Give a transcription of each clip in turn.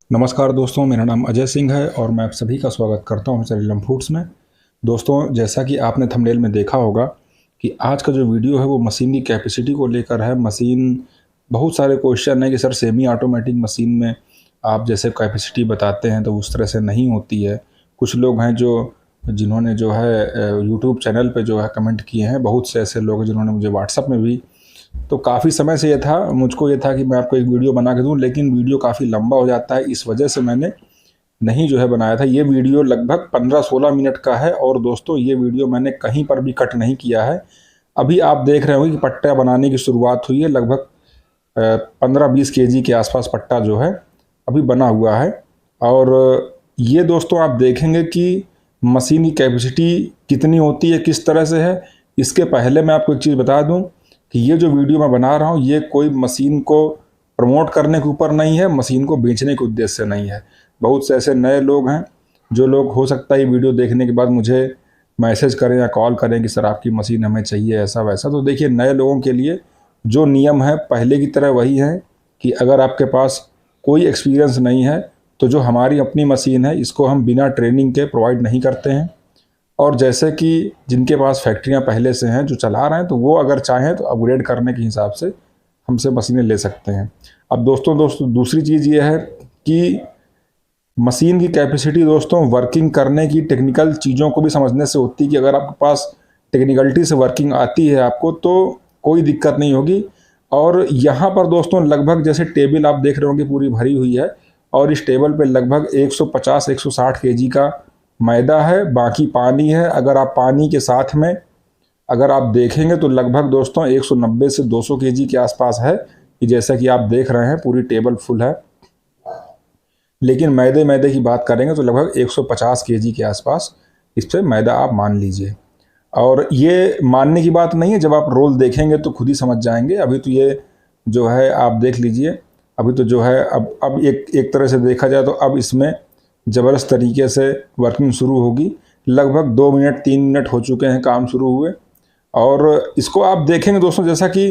नमस्कार दोस्तों, मेरा नाम अजय सिंह है और मैं आप सभी का स्वागत करता हूँ सरिलम फूड्स में। दोस्तों, जैसा कि आपने थंबनेल में देखा होगा कि आज का जो वीडियो है वो मशीन की कैपेसिटी को लेकर है। मशीन बहुत सारे क्वेश्चन है कि सर सेमी ऑटोमेटिक मशीन में आप जैसे कैपेसिटी बताते हैं तो उस तरह से नहीं होती है। कुछ लोग हैं जिन्होंने जो है यूट्यूब चैनल पे जो है कमेंट किए हैं। बहुत से ऐसे लोग हैं जिन्होंने मुझे व्हाट्सअप में भी। तो काफ़ी समय से मुझको ये था कि मैं आपको एक वीडियो बना के दूं, लेकिन वीडियो काफ़ी लंबा हो जाता है, इस वजह से मैंने नहीं जो है बनाया था। ये वीडियो लगभग 15-16 मिनट का है और दोस्तों ये वीडियो मैंने कहीं पर भी कट नहीं किया है। अभी आप देख रहे होंगे कि पट्टा बनाने की शुरुआत हुई है। लगभग 15-20 केजी के आसपास पट्टा जो है अभी बना हुआ है। और ये दोस्तों आप देखेंगे कि मशीन की कैपेसिटी कितनी होती है, किस तरह से है। इसके पहले मैं आपको एक चीज़ बता दूं कि ये जो वीडियो मैं बना रहा हूँ ये कोई मशीन को प्रमोट करने के ऊपर नहीं है, मशीन को बेचने के उद्देश्य से नहीं है। बहुत से ऐसे नए लोग हैं जो लोग हो सकता है ये वीडियो देखने के बाद मुझे मैसेज करें या कॉल करें कि सर आपकी मशीन हमें चाहिए ऐसा वैसा। तो देखिए, नए लोगों के लिए जो नियम है पहले की तरह वही है कि अगर आपके पास कोई एक्सपीरियंस नहीं है तो जो हमारी अपनी मशीन है इसको हम बिना ट्रेनिंग के प्रोवाइड नहीं करते हैं। और जैसे कि जिनके पास फैक्ट्रियां पहले से हैं जो चला रहे हैं तो वो अगर चाहें तो अपग्रेड करने के हिसाब से हमसे मशीनें ले सकते हैं। अब दोस्तों दूसरी चीज़ ये है कि मशीन की कैपेसिटी दोस्तों वर्किंग करने की टेक्निकल चीज़ों को भी समझने से होती है कि अगर आपके पास टेक्निकलिटी से वर्किंग आती है आपको तो कोई दिक्कत नहीं होगी। और यहाँ पर दोस्तों लगभग जैसे टेबल आप देख रहे होंगे पूरी भरी हुई है और इस टेबल पे लगभग 150-160 केजी का मैदा है, बाकी पानी है। अगर आप पानी के साथ में अगर आप देखेंगे तो लगभग दोस्तों 190 से 200 केजी के आसपास है कि जैसा कि आप देख रहे हैं पूरी टेबल फुल है। लेकिन मैदे की बात करेंगे तो लगभग 150 केजी के आसपास इस पर मैदा आप मान लीजिए। और ये मानने की बात नहीं है, जब आप रोल देखेंगे तो खुद ही समझ जाएंगे। अभी तो ये जो है आप देख लीजिए, अभी तो जो है अब एक तरह से देखा जाए तो अब इसमें ज़बरदस्त तरीके से वर्किंग शुरू होगी। लगभग 2 मिनट 3 मिनट हो चुके हैं काम शुरू हुए। और इसको आप देखेंगे दोस्तों, जैसा कि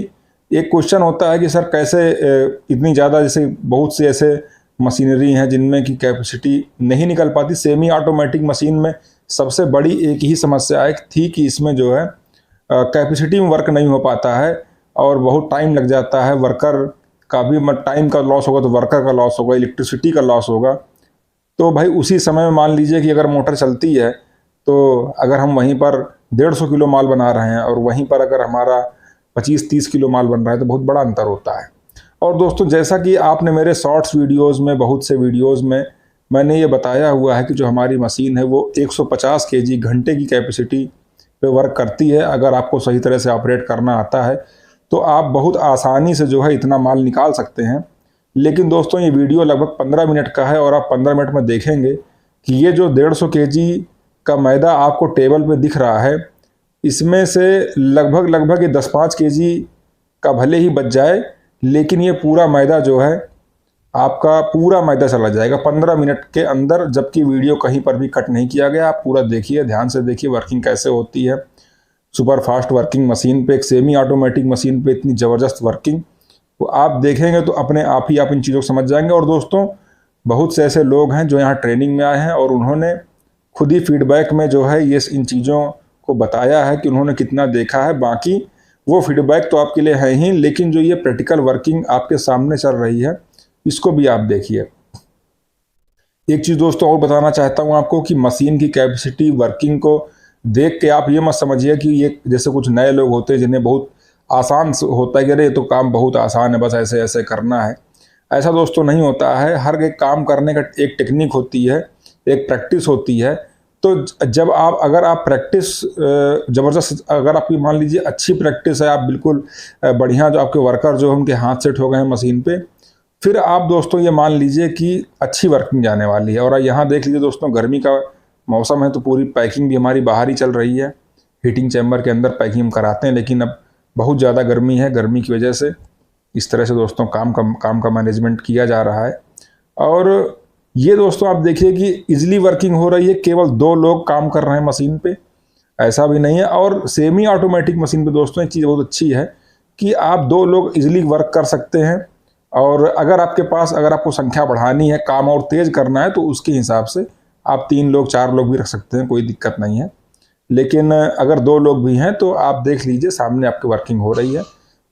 एक क्वेश्चन होता है कि सर कैसे इतनी ज़्यादा, जैसे बहुत से ऐसे मशीनरी हैं जिनमें की कैपेसिटी नहीं निकल पाती। सेमी ऑटोमेटिक मशीन में सबसे बड़ी एक ही समस्या एक थी कि इसमें जो है कैपेसिटी में वर्क नहीं हो पाता है और बहुत टाइम लग जाता है। वर्कर का भी टाइम का लॉस होगा तो वर्कर का लॉस होगा, इलेक्ट्रिसिटी का लॉस होगा। तो भाई उसी समय में मान लीजिए कि अगर मोटर चलती है तो अगर हम वहीं पर 150 किलो माल बना रहे हैं और वहीं पर अगर हमारा 25-30 किलो माल बन रहा है तो बहुत बड़ा अंतर होता है। और दोस्तों जैसा कि आपने मेरे शॉर्ट्स वीडियोस में, बहुत से वीडियोस में मैंने ये बताया हुआ है कि जो हमारी मशीन है वो 150 केजी घंटे की कैपेसिटी पे वर्क करती है। अगर आपको सही तरह से ऑपरेट करना आता है तो आप बहुत आसानी से जो है इतना माल निकाल सकते हैं। लेकिन दोस्तों ये वीडियो लगभग 15 मिनट का है और आप 15 मिनट में देखेंगे कि ये जो 150 केजी का मैदा आपको टेबल पे दिख रहा है, इसमें से लगभग ये 10-5 केजी का भले ही बच जाए, लेकिन ये पूरा मैदा जो है आपका पूरा मैदा चला जाएगा 15 मिनट के अंदर। जबकि वीडियो कहीं पर भी कट नहीं किया गया। आप पूरा देखिए, ध्यान से देखिए वर्किंग कैसे होती है। सुपर फास्ट वर्किंग मशीन पे, एक सेमी ऑटोमेटिक मशीन पे इतनी ज़बरदस्त वर्किंग, तो आप देखेंगे तो अपने आप ही आप इन चीज़ों को समझ जाएंगे। और दोस्तों बहुत से ऐसे लोग हैं जो यहाँ ट्रेनिंग में आए हैं और उन्होंने खुद ही फीडबैक में जो है ये इन चीज़ों को बताया है कि उन्होंने कितना देखा है। बाकी वो फीडबैक तो आपके लिए है ही, लेकिन जो ये प्रैक्टिकल वर्किंग आपके सामने चल रही है इसको भी आप देखिए। एक चीज़ दोस्तों और बताना चाहता हूँ आपको कि मशीन की कैपेसिटी वर्किंग को देख के आप ये मत समझिए कि ये जैसे कुछ नए लोग होते हैं जिन्हें बहुत आसान होता है कि अरे ये तो काम बहुत आसान है, बस ऐसे ऐसे करना है। ऐसा दोस्तों नहीं होता है। हर एक काम करने का एक टेक्निक होती है, एक प्रैक्टिस होती है। तो जब आप अगर आप प्रैक्टिस ज़बरदस्त, अगर आपकी मान लीजिए अच्छी प्रैक्टिस है, आप बिल्कुल बढ़िया, जो आपके वर्कर जो उनके हाथ सेट हो गए हैं मशीन पे, फिर आप दोस्तों ये मान लीजिए कि अच्छी वर्किंग जाने वाली है। और यहाँ देख लीजिए दोस्तों, गर्मी का मौसम है तो पूरी पैकिंग भी हमारी बाहर ही चल रही है। हीटिंग चैम्बर के अंदर पैकिंग हम कराते हैं, लेकिन अब बहुत ज़्यादा गर्मी है। गर्मी की वजह से इस तरह से दोस्तों काम का मैनेजमेंट किया जा रहा है। और ये दोस्तों आप देखिए कि इजीली वर्किंग हो रही है। केवल 2 लोग काम कर रहे हैं मशीन पे, ऐसा भी नहीं है। और सेमी ऑटोमेटिक मशीन पे दोस्तों एक चीज़ बहुत अच्छी है कि आप 2 लोग इजीली वर्क कर सकते हैं और अगर आपके पास, अगर आपको संख्या बढ़ानी है, काम और तेज़ करना है, तो उसके हिसाब से आप 3 लोग 4 लोग भी रख सकते हैं, कोई दिक्कत नहीं है। लेकिन अगर 2 लोग भी हैं तो आप देख लीजिए सामने आपकी वर्किंग हो रही है,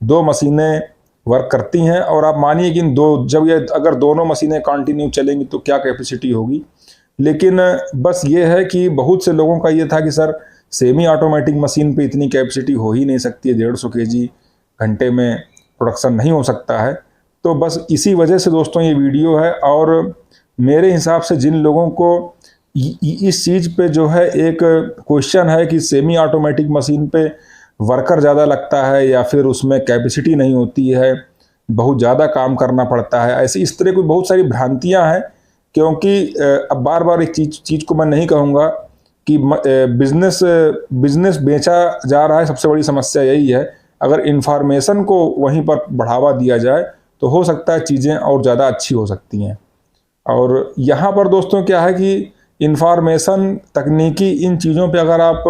2 मशीनें वर्क करती हैं। और आप मानिए कि जब ये अगर दोनों मशीनें कंटिन्यू चलेंगी तो क्या कैपेसिटी होगी। लेकिन बस ये है कि बहुत से लोगों का ये था कि सर सेमी ऑटोमेटिक मशीन पे इतनी कैपेसिटी हो ही नहीं सकती है, 150 केजी घंटे में प्रोडक्शन नहीं हो सकता है। तो बस इसी वजह से दोस्तों ये वीडियो है। और मेरे हिसाब से जिन लोगों को इस चीज़ पे जो है एक क्वेश्चन है कि सेमी ऑटोमेटिक मशीन पे वर्कर ज़्यादा लगता है या फिर उसमें कैपेसिटी नहीं होती है, बहुत ज़्यादा काम करना पड़ता है, ऐसी इस तरह की बहुत सारी भ्रांतियां हैं। क्योंकि अब बार बार एक चीज़ को मैं नहीं कहूँगा कि बिजनेस बेचा जा रहा है, सबसे बड़ी समस्या यही है। अगर इंफॉर्मेशन को वहीं पर बढ़ावा दिया जाए तो हो सकता है चीज़ें और ज़्यादा अच्छी हो सकती हैं। और यहाँ पर दोस्तों क्या है कि इंफॉर्मेशन, तकनीकी, इन चीज़ों पे अगर आप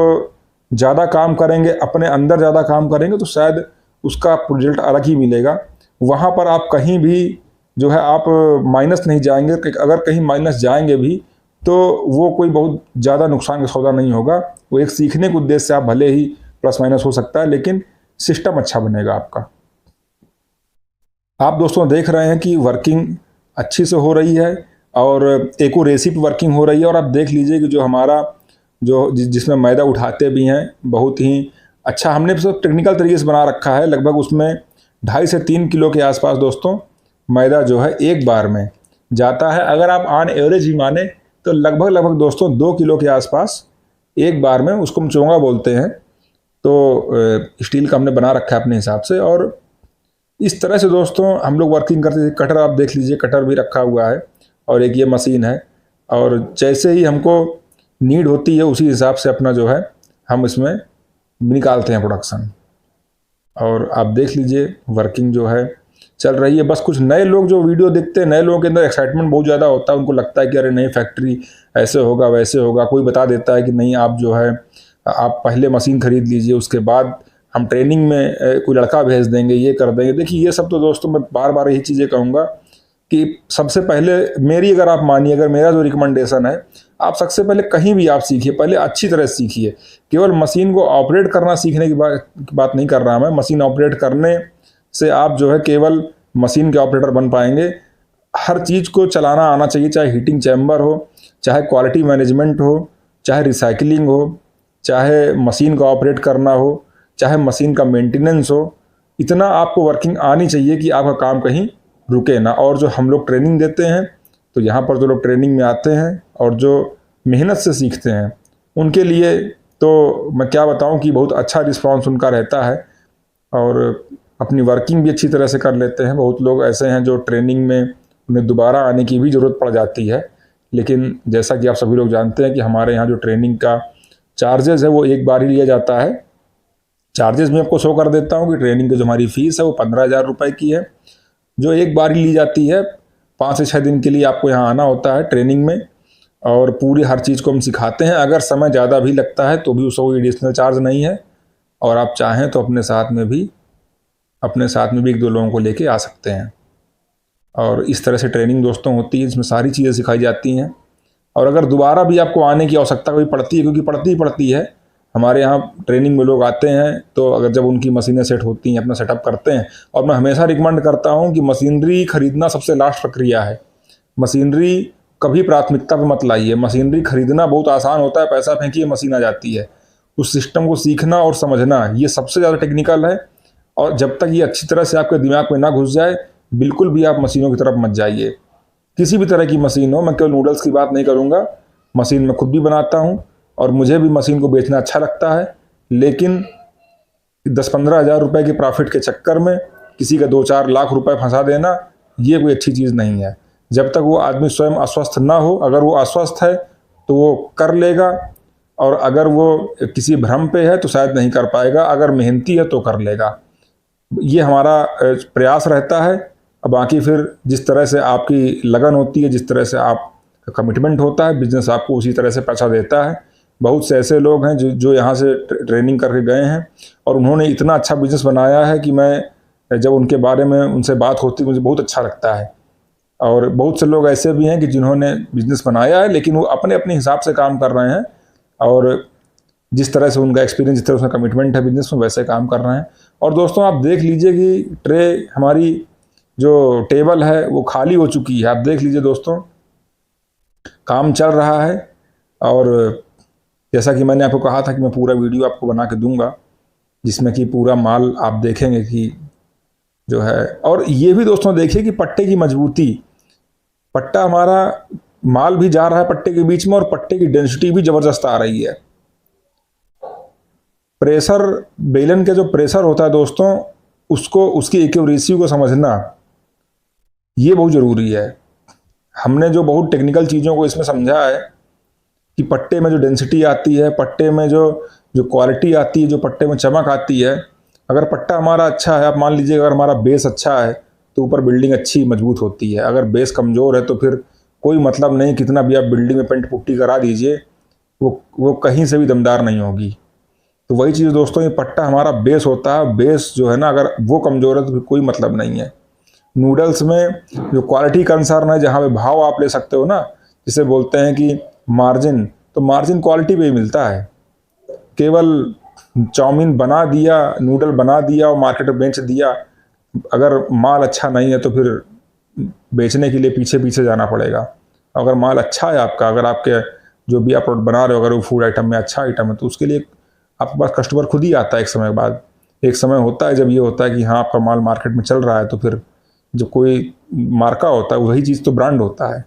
ज़्यादा काम करेंगे, अपने अंदर ज़्यादा काम करेंगे, तो शायद उसका रिजल्ट अलग ही मिलेगा। वहाँ पर आप कहीं भी जो है आप माइनस नहीं जाएंगे। अगर कहीं माइनस जाएंगे भी तो वो कोई बहुत ज़्यादा नुकसान का सौदा नहीं होगा। वो एक सीखने के उद्देश्य से आप भले ही प्लस माइनस हो सकता है, लेकिन सिस्टम अच्छा बनेगा आपका। आप दोस्तों देख रहे हैं कि वर्किंग अच्छी से हो रही है और एक्यूरेसी पे वर्किंग हो रही है। और आप देख लीजिए कि जो हमारा जिसमें मैदा उठाते भी हैं, बहुत ही अच्छा हमने सब टेक्निकल तरीके से बना रखा है। लगभग उसमें 2.5 से 3 किलो के आसपास दोस्तों मैदा जो है एक बार में जाता है। अगर आप ऑन एवरेज भी माने तो लगभग दोस्तों 2 किलो के आसपास एक बार में, उसको हम चोंगा बोलते हैं। तो स्टील का हमने बना रखा है अपने हिसाब से। और इस तरह से दोस्तों हम लोग वर्किंग करते थे। कटर आप देख लीजिए, कटर भी रखा हुआ है और एक ये मशीन है। और जैसे ही हमको नीड होती है उसी हिसाब से अपना जो है हम इसमें निकालते हैं प्रोडक्शन। और आप देख लीजिए वर्किंग जो है चल रही है। बस कुछ नए लोग जो वीडियो देखते हैं, नए लोगों के अंदर एक्साइटमेंट बहुत ज़्यादा होता है। उनको लगता है कि अरे नई फैक्ट्री ऐसे होगा वैसे होगा। कोई बता देता है कि नहीं, आप जो है आप पहले मशीन खरीद लीजिए, उसके बाद हम ट्रेनिंग में कोई लड़का भेज देंगे, ये कर देंगे। देखिए ये सब तो दोस्तों मैं बार बार यही चीज़ें कहूँगा कि सबसे पहले मेरी, अगर आप मानिए, अगर मेरा जो रिकमेंडेशन है, आप सबसे पहले कहीं भी आप सीखिए, पहले अच्छी तरह सीखिए। केवल मशीन को ऑपरेट करना सीखने की बात नहीं कर रहा मैं। मशीन ऑपरेट करने से आप जो है केवल मशीन के ऑपरेटर बन पाएंगे। हर चीज़ को चलाना आना चाहिए, चाहे हीटिंग चैम्बर हो, चाहे क्वालिटी मैनेजमेंट हो, चाहे रिसाइकलिंग हो, चाहे मशीन को ऑपरेट करना हो, चाहे मशीन का मेंटेनेंस हो। इतना आपको वर्किंग आनी चाहिए कि आपका काम कहीं रुके ना। और जो हम लोग ट्रेनिंग देते हैं, तो यहाँ पर जो लोग ट्रेनिंग में आते हैं और जो मेहनत से सीखते हैं, उनके लिए तो मैं क्या बताऊं कि बहुत अच्छा रिस्पांस उनका रहता है और अपनी वर्किंग भी अच्छी तरह से कर लेते हैं। बहुत लोग ऐसे हैं जो ट्रेनिंग में उन्हें दोबारा आने की भी ज़रूरत पड़ जाती है। लेकिन जैसा कि आप सभी लोग जानते हैं कि हमारे यहाँ जो ट्रेनिंग का चार्जेस है वो एक बार ही लिया जाता है। चार्जेस मैं आपको शो कर देता हूँ कि ट्रेनिंग की जो हमारी फ़ीस है वो 15,000 रुपये की है, जो एक बार ही ली जाती है। 5 से 6 दिन के लिए आपको यहाँ आना होता है ट्रेनिंग में और पूरी हर चीज़ को हम सिखाते हैं। अगर समय ज़्यादा भी लगता है तो भी उसका कोई एडिशनल चार्ज नहीं है। और आप चाहें तो अपने साथ में भी 1-2 लोगों को लेके आ सकते हैं। और इस तरह से ट्रेनिंग दोस्तों होती है, इसमें सारी चीज़ें सिखाई जाती हैं। और अगर दोबारा भी आपको आने की आवश्यकता कोई पड़ती है, क्योंकि पड़ती है, हमारे यहाँ ट्रेनिंग में लोग आते हैं तो अगर जब उनकी मशीनें सेट होती हैं, अपना सेटअप करते हैं। और मैं हमेशा रिकमेंड करता हूँ कि मशीनरी खरीदना सबसे लास्ट प्रक्रिया है। मशीनरी कभी प्राथमिकता पे मत लाइए। मशीनरी खरीदना बहुत आसान होता है, पैसा फेंकिए मशीन आ जाती है। उस सिस्टम को सीखना और समझना ये सबसे ज़्यादा टेक्निकल है। और जब तक ये अच्छी तरह से आपके दिमाग में ना घुस जाए, बिल्कुल भी आप मशीनों की तरफ मत जाइए। किसी भी तरह की मशीन हो, मैं केवल नूडल्स की बात नहीं करूँगा, मशीन मैं खुद भी बनाता हूँ और मुझे भी मशीन को बेचना अच्छा लगता है। लेकिन 10-15 हज़ार रुपये के प्रॉफिट के चक्कर में किसी का 2-4 लाख रुपए फंसा देना, ये कोई अच्छी चीज़ नहीं है। जब तक वो आदमी स्वयं अस्वस्थ ना हो, अगर वो अस्वस्थ है तो वो कर लेगा, और अगर वो किसी भ्रम पे है तो शायद नहीं कर पाएगा। अगर मेहनती है तो कर लेगा। ये हमारा प्रयास रहता है। अब बाकी फिर जिस तरह से आपकी लगन होती है, जिस तरह से आपका कमिटमेंट होता है, बिजनेस आपको उसी तरह से पैसा देता है। बहुत से ऐसे लोग हैं जो यहाँ से ट्रेनिंग करके गए हैं और उन्होंने इतना अच्छा बिजनेस बनाया है कि मैं जब उनके बारे में उनसे बात होती है मुझे बहुत अच्छा लगता है। और बहुत से लोग ऐसे भी हैं कि जिन्होंने बिजनेस बनाया है लेकिन वो अपने अपने हिसाब से काम कर रहे हैं, और जिस तरह से उनका एक्सपीरियंस, जिस तरह से कमिटमेंट है बिजनेस में, वैसे काम कर रहे हैं। और दोस्तों आप देख लीजिए कि ट्रे हमारी जो टेबल है वो खाली हो चुकी है। आप देख लीजिए दोस्तों, काम चल रहा है। और जैसा कि मैंने आपको कहा था कि मैं पूरा वीडियो आपको बना के दूंगा जिसमें कि पूरा माल आप देखेंगे कि जो है। और ये भी दोस्तों देखिए कि पट्टे की मजबूती, पट्टा हमारा माल भी जा रहा है पट्टे के बीच में, और पट्टे की डेंसिटी भी जबरदस्त आ रही है। प्रेशर, बेलन का जो प्रेशर होता है दोस्तों, उसको, उसकी एक्यूरेसी को समझना ये बहुत ज़रूरी है। हमने जो बहुत टेक्निकल चीज़ों को इसमें समझा है कि पट्टे में जो डेंसिटी आती है, पट्टे में जो जो क्वालिटी आती है, जो पट्टे में चमक आती है, अगर पट्टा हमारा अच्छा है, आप मान लीजिए अगर हमारा बेस अच्छा है तो ऊपर बिल्डिंग अच्छी मजबूत होती है। अगर बेस कमज़ोर है तो फिर कोई मतलब नहीं, कितना भी आप बिल्डिंग में पेंट पुट्टी करा दीजिए, वो कहीं से भी दमदार नहीं होगी। तो वही चीज़ दोस्तों, ये पट्टा हमारा बेस होता है। बेस जो है ना, अगर वो कमज़ोर है तो फिर कोई मतलब नहीं है। नूडल्स में जो क्वालिटी कंसर्न है, जहाँ पे भाव आप ले सकते हो ना, जिसे बोलते हैं कि मार्जिन, तो मार्जिन क्वालिटी पे ही मिलता है। केवल चाउमीन बना दिया, नूडल बना दिया और मार्केट में बेच दिया, अगर माल अच्छा नहीं है तो फिर बेचने के लिए पीछे पीछे जाना पड़ेगा। अगर माल अच्छा है आपका, अगर आपके जो भी आप प्रोडक्ट बना रहे हो, अगर वो फूड आइटम में अच्छा आइटम है, तो उसके लिए आपके पास कस्टमर खुद ही आता है एक समय बाद। एक समय होता है जब ये होता है कि हाँ आपका माल मार्केट में चल रहा है, तो फिर जो कोई मार्का होता है वही चीज़ तो ब्रांड होता है।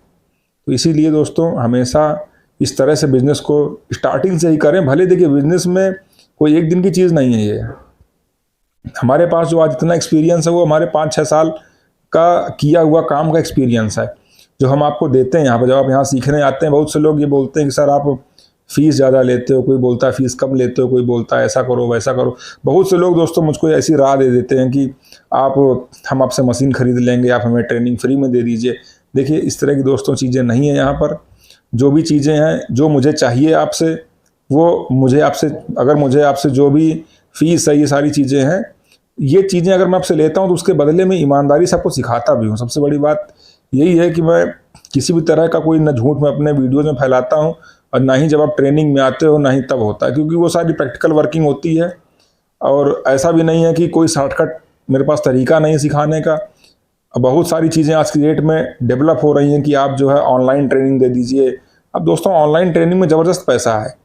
तो इसीलिए दोस्तों हमेशा इस तरह से बिजनेस को स्टार्टिंग से ही करें। भले देखिए बिजनेस में कोई एक दिन की चीज़ नहीं है ये। हमारे पास जो आज इतना एक्सपीरियंस है वो हमारे 5-6 साल का किया हुआ काम का एक्सपीरियंस है जो हम आपको देते हैं यहाँ पर। जब आप यहाँ सीखने आते हैं, बहुत से लोग ये बोलते हैं कि सर आप फीस ज़्यादा लेते हो, कोई बोलता है फीस कम लेते हो, कोई बोलता है ऐसा करो वैसा करो। बहुत से लोग दोस्तों मुझको ऐसी राह दे देते हैं कि हम आपसे मशीन खरीद लेंगे, आप हमें ट्रेनिंग फ्री में दे दीजिए। देखिए इस तरह की दोस्तों चीज़ें नहीं है यहाँ पर। जो भी चीज़ें हैं, जो मुझे चाहिए आपसे, वो मुझे आपसे, अगर मुझे आपसे जो भी फीस है, ये सारी चीज़ें हैं, ये चीज़ें अगर मैं आपसे लेता हूँ तो उसके बदले में ईमानदारी से आपको सिखाता भी हूँ। सबसे बड़ी बात यही है कि मैं किसी भी तरह का कोई न झूठ में अपने वीडियोज़ में फैलाता हूँ, और ना ही जब आप ट्रेनिंग में आते हो ना ही तब होता है, क्योंकि वो सारी प्रैक्टिकल वर्किंग होती है। और ऐसा भी नहीं है कि कोई शॉर्टकट मेरे पास तरीका नहीं सिखाने का। बहुत सारी चीज़ें आज की डेट में डेवलप हो रही हैं कि आप जो है ऑनलाइन ट्रेनिंग दे दीजिए। अब दोस्तों ऑनलाइन ट्रेनिंग में ज़बरदस्त पैसा है,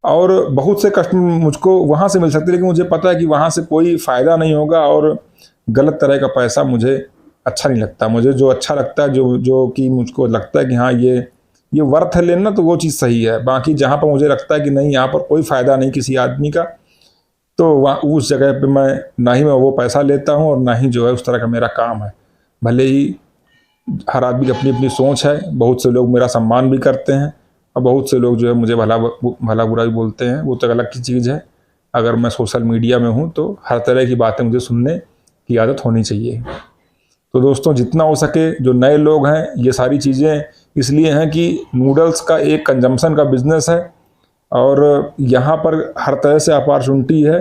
और बहुत से कस्टमर मुझको वहाँ से मिल सकते हैं, लेकिन मुझे पता है कि वहाँ से कोई फ़ायदा नहीं होगा, और गलत तरह का पैसा मुझे अच्छा नहीं लगता। मुझे जो अच्छा लगता है, जो कि मुझको लगता है कि हाँ ये वर्थ है लेना, तो वो चीज़ सही है। बाकी जहाँ पर मुझे लगता है कि नहीं यहाँ पर कोई फ़ायदा नहीं किसी आदमी का, तो वहाँ उस जगह पे ना ही मैं वो पैसा लेता हूँ और ना ही जो है उस तरह का मेरा काम है। भले ही हर आदमी की अपनी अपनी सोच है। बहुत से लोग मेरा सम्मान भी करते हैं, और बहुत से लोग जो है मुझे भला बुरा भी बोलते हैं, वो तो अलग की चीज़ है। अगर मैं सोशल मीडिया में हूँ तो हर तरह की बातें मुझे सुनने की आदत होनी चाहिए। तो दोस्तों जितना हो सके, जो नए लोग हैं, ये सारी चीज़ें इसलिए हैं कि नूडल्स का एक कंजम्पशन का बिज़नेस है, और यहाँ पर हर तरह से अपॉर्चुनिटी है।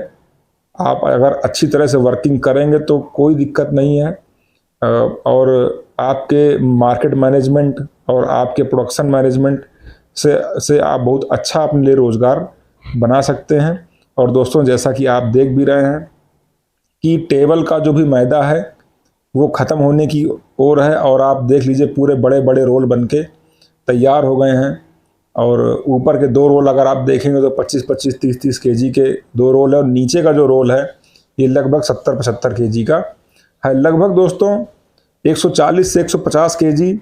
आप अगर अच्छी तरह से वर्किंग करेंगे तो कोई दिक्कत नहीं है, और आपके मार्केट मैनेजमेंट और आपके प्रोडक्शन मैनेजमेंट से आप बहुत अच्छा अपने लिए रोज़गार बना सकते हैं। और दोस्तों जैसा कि आप देख भी रहे हैं कि टेबल का जो भी मैदा है वो ख़त्म होने की ओर है, और आप देख लीजिए पूरे बड़े बड़े रोल बनके तैयार हो गए हैं। और ऊपर के 2 रोल अगर आप देखेंगे तो 25-25, 30-30 केजी के 2 रोल है, और नीचे का जो रोल है ये लगभग 70-75 केजी का है। लगभग दोस्तों 140 से 150 केजी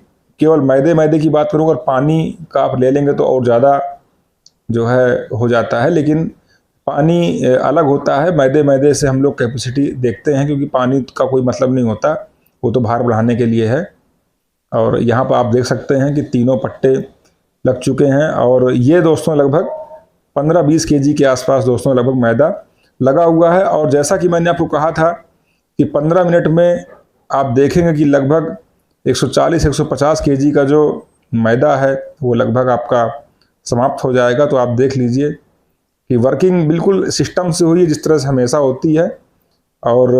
केवल मैदे की बात करूँ, अगर पानी का आप ले लेंगे तो और ज़्यादा जो है हो जाता है, लेकिन पानी अलग होता है। मैदे से हम लोग कैपेसिटी देखते हैं, क्योंकि पानी का कोई मतलब नहीं होता, वो तो भार बढ़ाने के लिए है। और यहाँ पर आप देख सकते हैं कि तीनों पट्टे लग चुके हैं, और ये दोस्तों लगभग 15-20 केजी के आसपास दोस्तों लगभग मैदा लगा हुआ है। और जैसा कि मैंने आपको कहा था कि 15 मिनट में आप देखेंगे कि लगभग 140-150 केजी का जो मैदा है वो लगभग आपका समाप्त हो जाएगा। तो आप देख लीजिए कि वर्किंग बिल्कुल सिस्टम से हुई है, जिस तरह से हमेशा होती है। और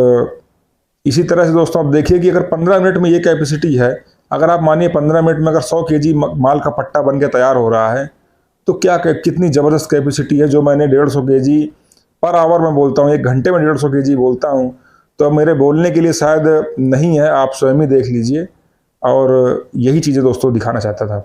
इसी तरह से दोस्तों आप देखिए कि अगर 15 मिनट में ये कैपेसिटी है, अगर आप मानिए 15 मिनट में अगर 100 केजी माल का पट्टा बन के तैयार हो रहा है, तो क्या कितनी ज़बरदस्त कैपेसिटी है। जो मैंने 150 केजी पर आवर में बोलता हूँ, 1 घंटे में 150 केजी बोलता हूँ, तो अब मेरे बोलने के लिए शायद नहीं है, आप स्वयं ही देख लीजिए। और यही चीज़ें दोस्तों दिखाना चाहता था।